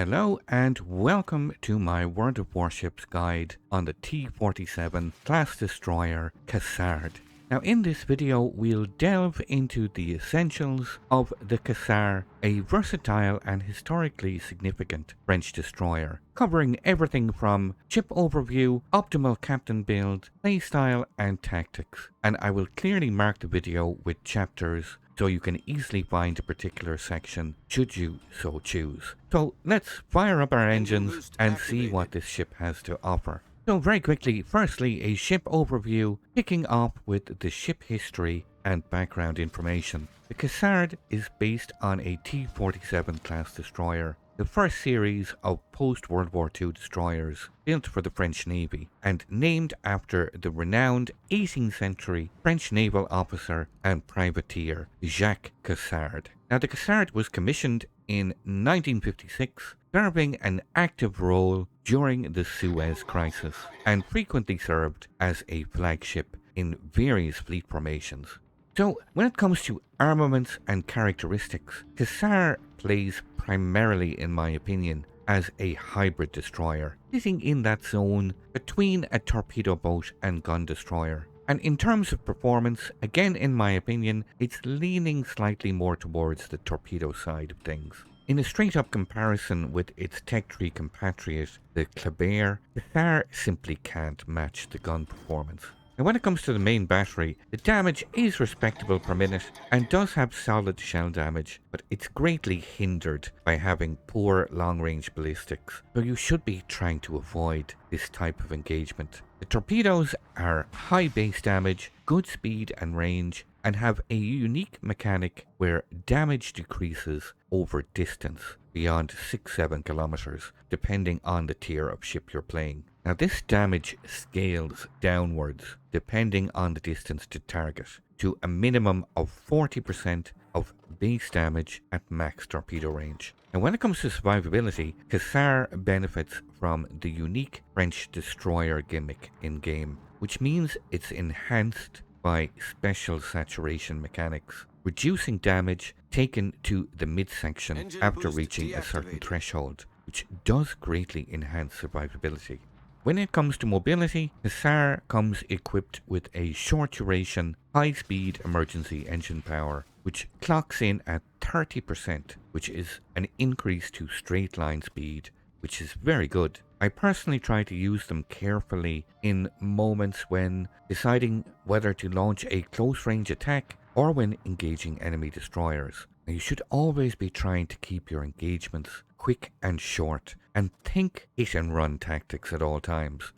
Hello and welcome to my World of Warships guide on the T-47 class destroyer Cassard. Now in this video we'll delve into the essentials of the Cassard, a versatile and historically significant French destroyer, covering everything from ship overview, optimal captain build, playstyle and tactics. And I will clearly mark the video with chapters so you can easily find a particular section should you so choose. So let's fire up our engines and see what this ship has to offer. So very quickly, firstly a ship overview, kicking off with the ship history and background information. The Cassard is based on a T-47 class destroyer, the first series of post-World War II destroyers built for the French Navy, and named after the renowned 18th century French naval officer and privateer Jacques Cassard. Now the Cassard was commissioned in 1956, serving an active role during the Suez Crisis, and frequently served as a flagship in various fleet formations. So when it comes to armaments and characteristics, Cassard plays primarily, in my opinion, as a hybrid destroyer, sitting in that zone between a torpedo boat and gun destroyer. And in terms of performance, again in my opinion, it's leaning slightly more towards the torpedo side of things. In a straight-up comparison with its Tech Tree compatriot, the Kleber, Cassard simply can't match the gun performance. And when it comes to the main battery, the damage is respectable per minute and does have solid shell damage, but it's greatly hindered by having poor long-range ballistics, so you should be trying to avoid this type of engagement. The torpedoes are high base damage, good speed and range, and have a unique mechanic where damage decreases over distance beyond 6-7 kilometers, depending on the tier of ship you're playing. Now this damage scales downwards depending on the distance to target, to a minimum of 40% of base damage at max torpedo range. And when it comes to survivability, Cassard benefits from the unique French destroyer gimmick in-game, which means it's enhanced by special saturation mechanics, reducing damage taken to the midsection after reaching a certain threshold, which does greatly enhance survivability. When it comes to mobility, Cassard comes equipped with a short duration, high-speed emergency engine power, which clocks in at 30%, which is an increase to straight line speed, which is very good. I personally try to use them carefully in moments when deciding whether to launch a close-range attack or when engaging enemy destroyers. Now, you should always be trying to keep your engagements quick and short, and think hit and run tactics at all times.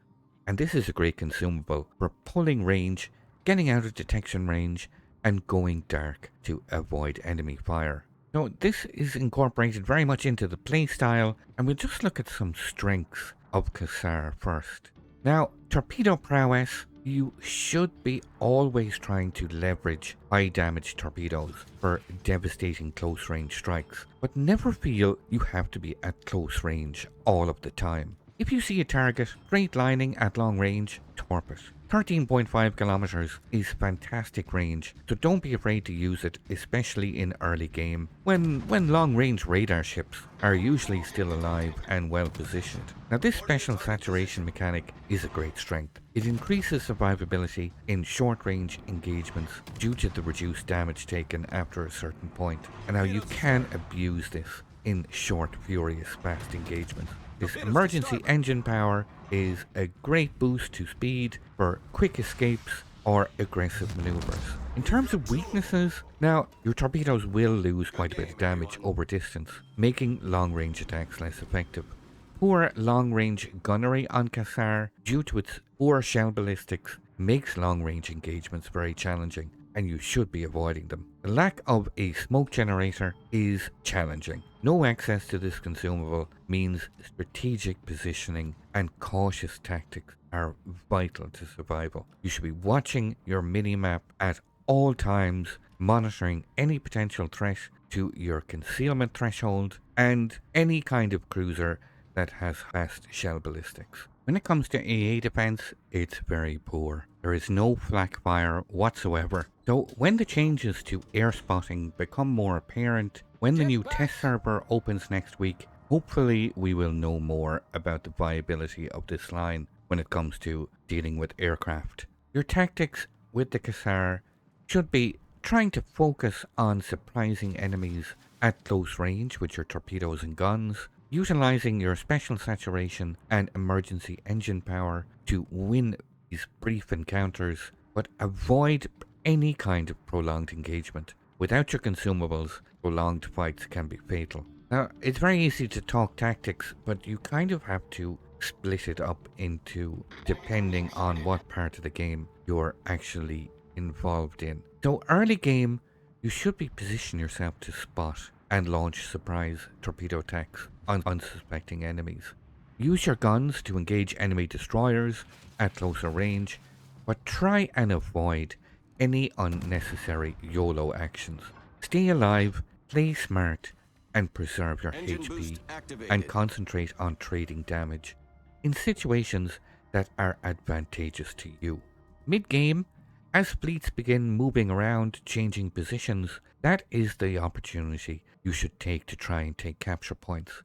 And this is a great consumable for pulling range, getting out of detection range, and going dark to avoid enemy fire. So this is incorporated very much into the playstyle, and we'll just look at some strengths of Cassard first. Now, torpedo prowess. You should be always trying to leverage high damage torpedoes for devastating close range strikes, but never feel you have to be at close range all of the time. If you see a target straight lining at long range, torp it. 13.5 kilometers is fantastic range, so don't be afraid to use it, especially in early game, when long-range radar ships are usually still alive and well positioned. Now this special saturation mechanic is a great strength. It increases survivability in short-range engagements due to the reduced damage taken after a certain point, and now you can abuse this in short, furious, fast engagements. This emergency engine power is a great boost to speed for quick escapes or aggressive maneuvers. In terms of weaknesses, now your torpedoes will lose quite a bit of damage over distance, making long-range attacks less effective. Poor long-range gunnery on Cassard, due to its poor shell ballistics, makes long-range engagements very challenging, and you should be avoiding them. The lack of a smoke generator is challenging. No access to this consumable means strategic positioning and cautious tactics are vital to survival. You should be watching your minimap at all times, monitoring any potential threat to your concealment threshold and any kind of cruiser that has fast shell ballistics. When it comes to AA defense, it's very poor. There is no flak fire whatsoever. So when the changes to air spotting become more apparent, when the new test server opens next week, Hopefully we will know more about the viability of this line when it comes to dealing with aircraft. Your tactics with the Cassard should be trying to focus on surprising enemies at close range with your torpedoes and guns, utilizing your special saturation and emergency engine power to win these brief encounters, but avoid any kind of prolonged engagement. Without your consumables, prolonged fights can be fatal. Now, it's very easy to talk tactics, but you kind of have to split it up into depending on what part of the game you're actually involved in. So early game, you should be positioning yourself to spot and launch surprise torpedo attacks on unsuspecting enemies. Use your guns to engage enemy destroyers at closer range, but try and avoid any unnecessary YOLO actions. Stay alive, play smart, and preserve your HP, and concentrate on trading damage in situations that are advantageous to you. Mid-game, as fleets begin moving around, changing positions, that is the opportunity you should take to try and take capture points,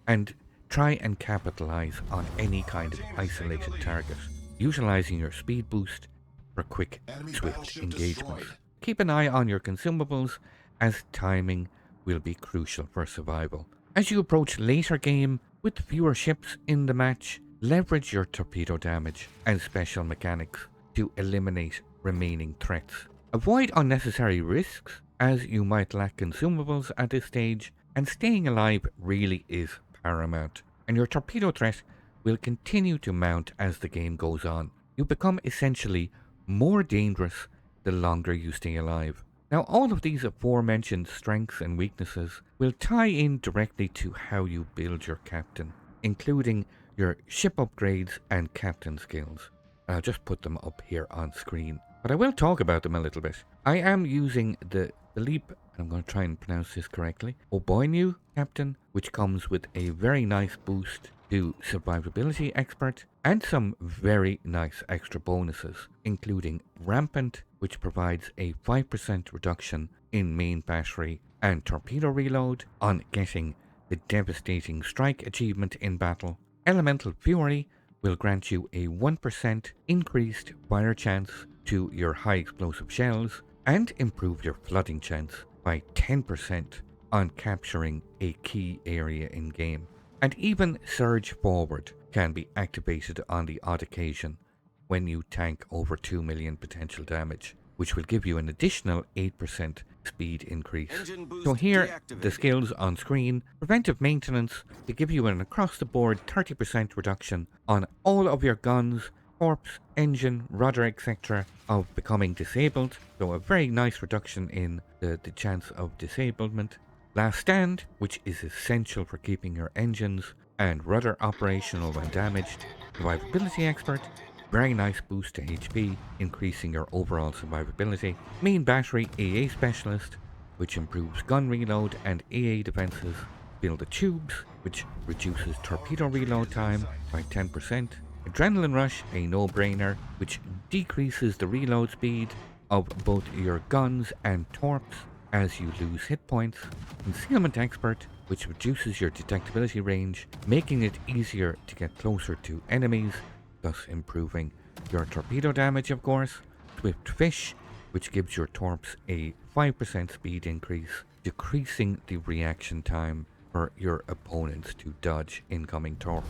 and try and capitalize on any kind of isolated target, utilizing your speed boost for quick, swift engagements. Keep an eye on your consumables, as timing will be crucial for survival. As you approach later game, with fewer ships in the match, leverage your torpedo damage and special mechanics to eliminate remaining threats. Avoid unnecessary risks, as you might lack consumables at this stage, and staying alive really is paramount, and your torpedo threat will continue to mount as the game goes on. You become essentially more dangerous the longer you stay alive. Now, all of these aforementioned strengths and weaknesses will tie in directly to how you build your captain, including your ship upgrades and captain skills. I'll just put them up here on screen, but I will talk about them a little bit. I am using the Philippe, and I'm going to try and pronounce this correctly, Auboyneau captain, which comes with a very nice boost to survivability expert and some very nice extra bonuses, including Rampant, which provides a 5% reduction in main battery and torpedo reload on getting the devastating strike achievement in battle. Elemental Fury will grant you a 1% increased fire chance to your high explosive shells and improve your flooding chance by 10% on capturing a key area in game. And even Surge Forward can be activated on the odd occasion when you tank over 2 million potential damage, which will give you an additional 8% speed increase. So here, the skills on screen: preventive maintenance to give you an across-the-board 30% reduction on all of your guns, corpse, engine, rudder, etc. of becoming disabled, so a very nice reduction in the chance of disablement. Last Stand, which is essential for keeping your engines and rudder operational when damaged. Survivability Expert, very nice boost to HP, increasing your overall survivability. Main Battery AA Specialist, which improves gun reload and AA defenses. Build the Tubes, which reduces torpedo reload time by 10%. Adrenaline Rush, a no-brainer, which decreases the reload speed of both your guns and torps as you lose hit points. Concealment Expert, which reduces your detectability range, making it easier to get closer to enemies, thus improving your torpedo damage, of course. Swift Fish, which gives your torps a 5% speed increase, decreasing the reaction time for your opponents to dodge incoming torps.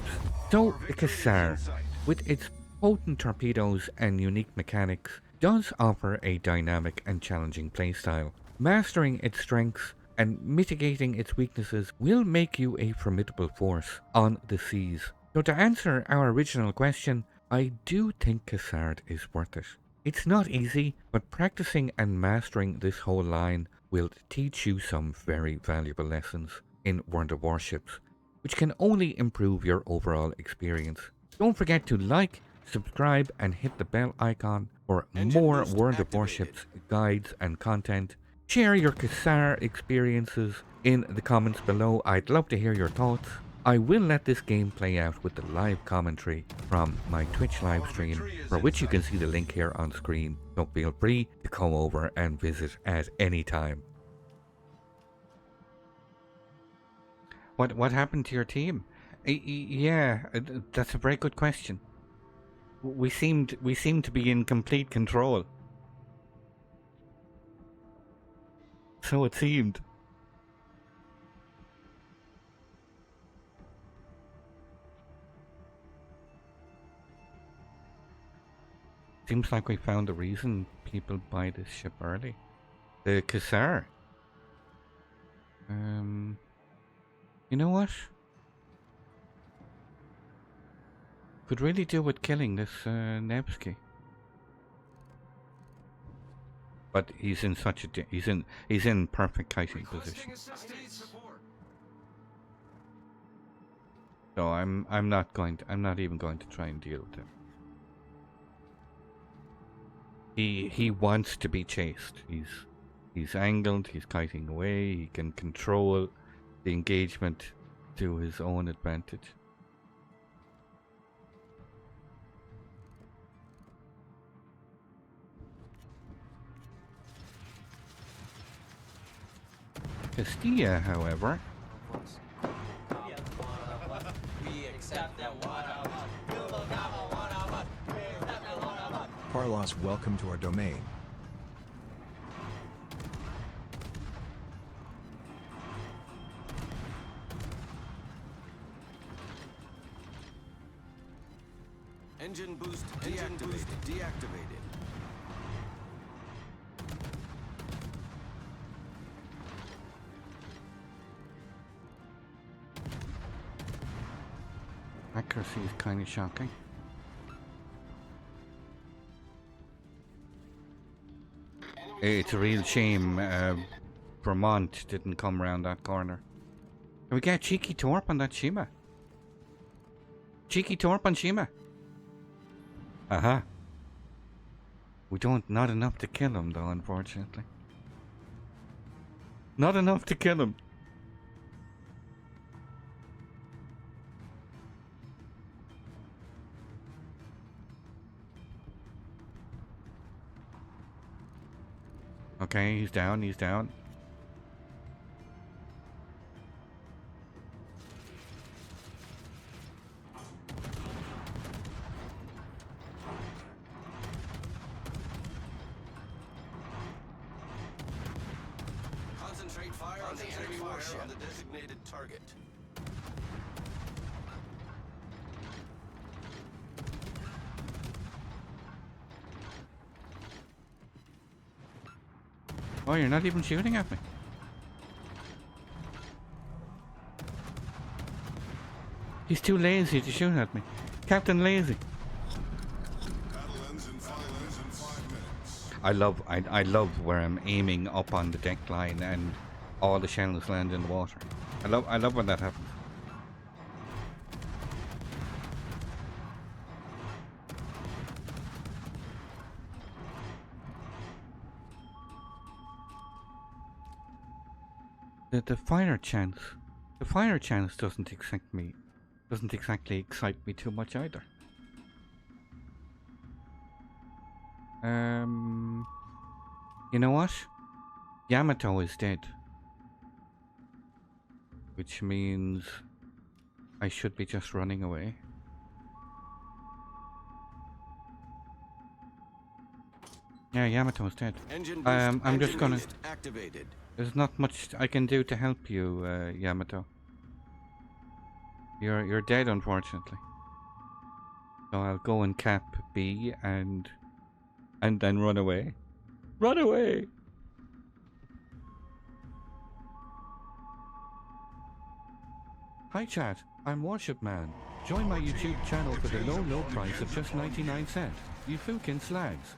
So the Cassard, with its potent torpedoes and unique mechanics, does offer a dynamic and challenging playstyle. Mastering its strengths and mitigating its weaknesses will make you a formidable force on the seas. So to answer our original question, I do think Cassard is worth it. It's not easy, but practicing and mastering this whole line will teach you some very valuable lessons in World of Warships, which can only improve your overall experience. Don't forget to like, subscribe, and hit the bell icon for more World of Warships guides and content. Share your Cassard experiences in the comments below. I'd love to hear your thoughts. I will let this game play out with the live commentary from my Twitch live stream, for which you can see the link here on screen, so feel free to come over and visit at any time. What happened to your team? Yeah, that's a very good question. We seemed to be in complete control. So it seemed. Seems like we found the reason people buy this ship early. The Cassard. You know what? Could really do with killing this Nevsky. But he's in such a he's in perfect kiting position. So I'm not even going to try and deal with him. He wants to be chased. He's angled, he's kiting away, he can control the engagement to his own advantage. Castilla, however, Carlos, welcome to our domain. Engine boost deactivated. accuracy is kind of shocking. It's a real shame Vermont didn't come around that corner. Can we get cheeky torp on that Shima? Cheeky torp on Shima. Aha. We don't, not enough to kill him though, unfortunately. Not enough to kill him. Okay, he's down, he's down. Concentrate fire on the enemy warship on the designated target. Oh, you're not even shooting at me. He's too lazy to shoot at me. Captain Lazy. I love where I'm aiming up on the deck line and all the shells land in the water. I love when that happens. The fire chance. The fire chance doesn't exactly excite me too much either. You know what? Yamato is dead. Which means I should be just running away. Yeah, Yamato is dead. I'm just gonna... Activated. There's not much I can do to help you, Yamato. You're dead, unfortunately. So I'll go and cap B and then run away. Run away! Hi chat, I'm Warship Man. Join my YouTube channel for the low price of just 99 cents. You fucking slags.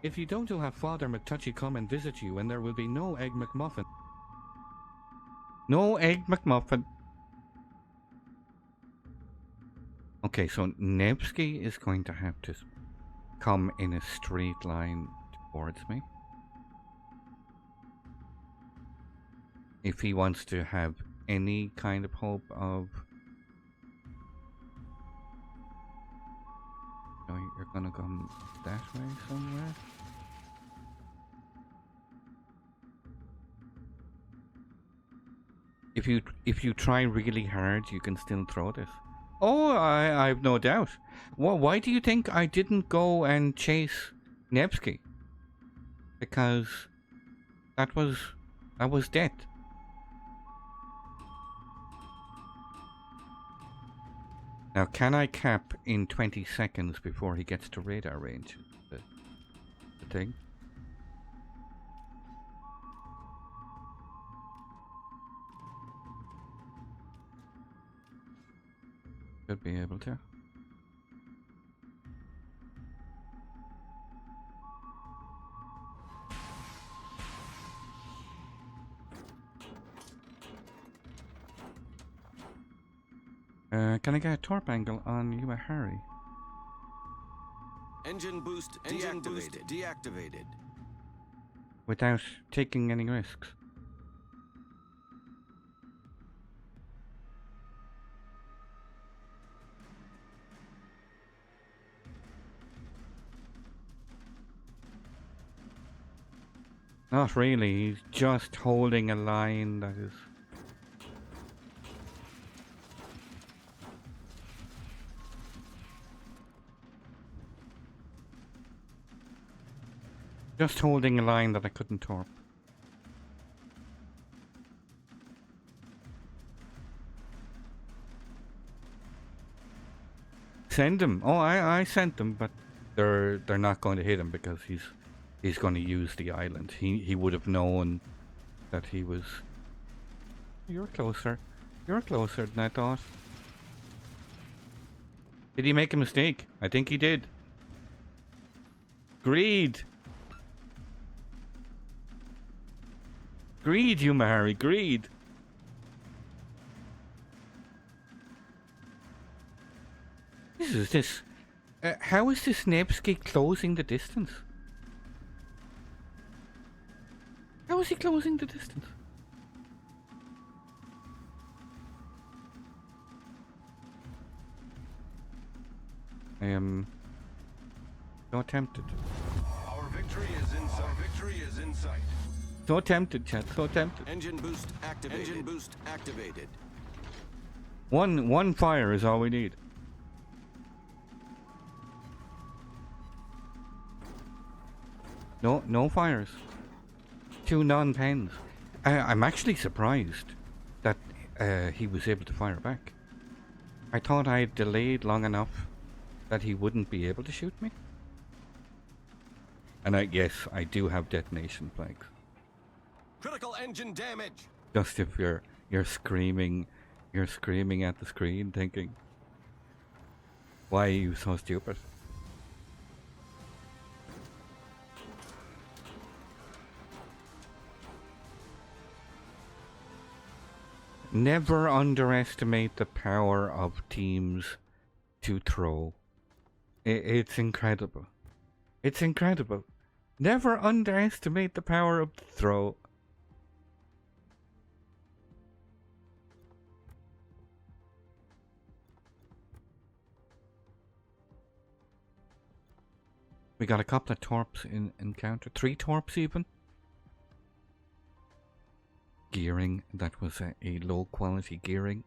If you don't have Father McTouchy come and visit you, and there will be no Egg McMuffin. No Egg McMuffin. Okay, so Nevsky is going to have to come in a straight line towards me. If he wants to have any kind of hope of... So you're gonna come that way somewhere? if you try really hard, you can still throw this. Oh, I've no doubt. Well, why do you think I didn't go and chase Nevsky? Because that was death. Now, can I cap in 20 seconds before he gets to radar range? The thing. Should be able to. Can I get a torp angle on you, Harry? Engine boost deactivated. Without taking any risks. Not really, he's just holding a line that is... Just holding a line that I couldn't torp. Send him. Oh, I sent them, but they're not going to hit him because he's going to use the island. He would have known that he was... You're closer. You're closer than I thought. Did he make a mistake? I think he did. Greed! Greed, you Harry, greed! This. How is this Nevsky closing the distance? How is he closing the distance? I am so tempted. Our victory is in sight. So tempted, chat. So tempted. Engine boost activated. One fire is all we need. No fires. 2 non-pens. I'm actually surprised that he was able to fire back. I thought I had delayed long enough that he wouldn't be able to shoot me. And yes, I do have detonation flags. Critical engine damage. Just if you're screaming at the screen, thinking, why are you so stupid? Never underestimate the power of teams to throw. It's incredible. It's incredible. Never underestimate the power of the throw. We got a couple of torps in encounter. 3 torps even. Gearing. That was a low quality gearing.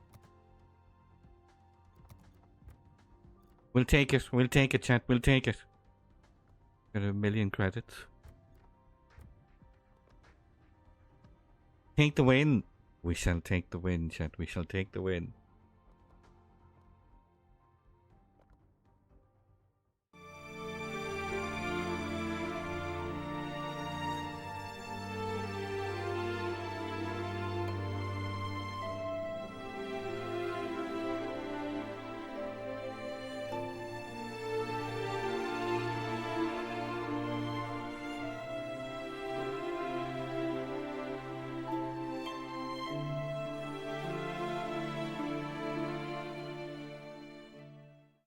We'll take it. We'll take it, chat. We'll take it. Got 1,000,000 credits. Take the win. We shall take the win, chat. We shall take the win.